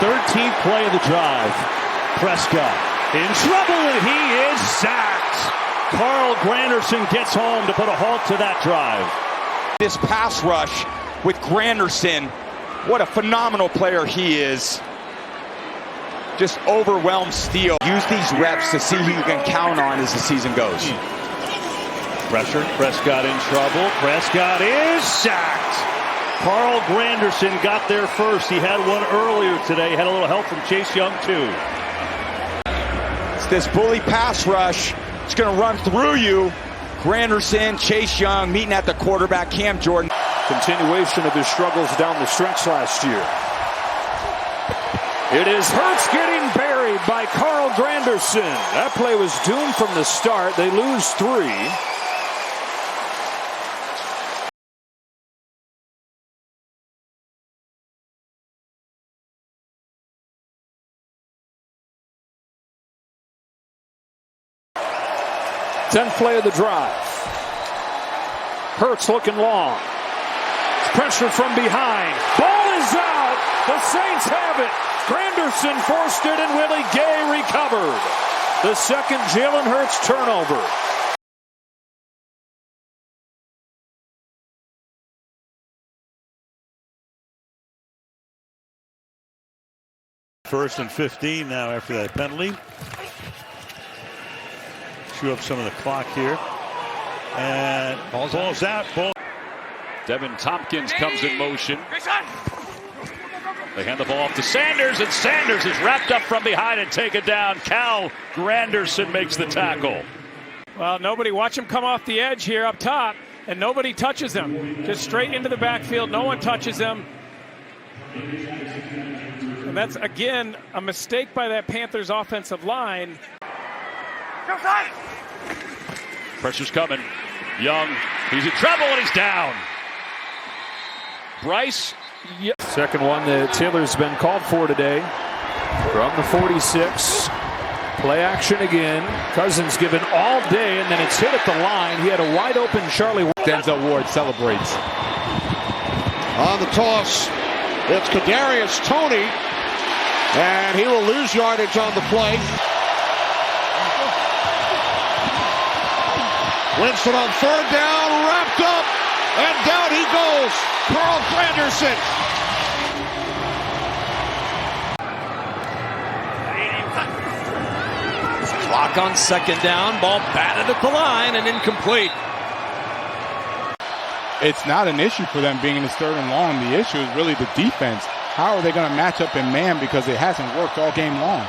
13th play of the drive. Prescott in trouble, and he is sacked. Carl Granderson gets home to put a halt to that drive. This pass rush with Granderson, what a phenomenal player he is. Just overwhelmed Steele. Use these reps to see who you can count on as the season goes. Pressure, Prescott in trouble. Prescott is sacked. Carl Granderson got there first. He had one earlier today. Had a little help from Chase Young too. It's this bully pass rush. It's going to run through you. Granderson, Chase Young meeting at the quarterback, Cam Jordan. Continuation of his struggles down the stretch last year. It is Hurts getting buried by Carl Granderson. That play was doomed from the start. They lose 3. Tenth play of the drive. Hurts looking long. Pressure from behind. Ball is out. The Saints have it. Granderson forced it and Willie Gay recovered. The second Jalen Hurts turnover. First and 15 now after that penalty. Chew up some of the clock here. And ball's out. Ball. Devin Tompkins comes in motion. They hand the ball off to Sanders, and Sanders is wrapped up from behind and taken down. Carl Granderson makes the tackle. Well, nobody, watch him come off the edge here up top, and nobody touches him. Just straight into the backfield. No one touches him. And that's, again, a mistake by that Panthers offensive line. Pressure's coming. Young, he's in trouble, and he's down. Bryce. Second one that Taylor's been called for today. From the 46. Play action again. Cousins given all day, and then it's hit at the line. He had a wide open Charlie. Denzel Ward celebrates. On the toss, it's Kadarius Toney, and he will lose yardage on the play. Winston on third down, wrapped up, and down he goes. Carl Granderson. Clock on second down, ball batted at the line and incomplete. It's not an issue for them being in this third and long. The issue is really the defense. How are they going to match up in man, because it hasn't worked all game long?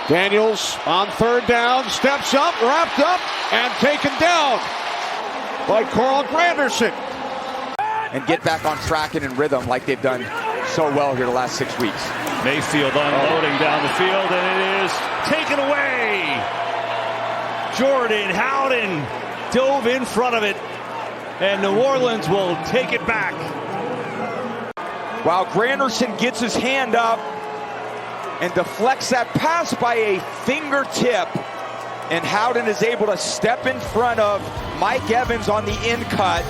Daniels on third down, steps up, wrapped up, and taken down by Carl Granderson. And get back on track and in rhythm like they've done so well here the last 6 weeks. Mayfield unloading down the field, and it is taken away. Jordan Howden dove in front of it, and New Orleans will take it back. While Granderson gets his hand up and deflects that pass by a fingertip, and Howden is able to step in front of Mike Evans on the in cut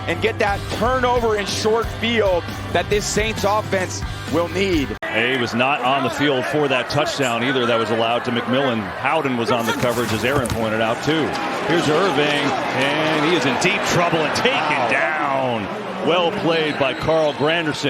and get that turnover in short field that this Saints offense will need. He was not on the field for that touchdown either that was allowed to McMillan. Howden was on the coverage, as Aaron pointed out too. Here's Irving, and he is in deep trouble and taken down. Well played by Carl Granderson.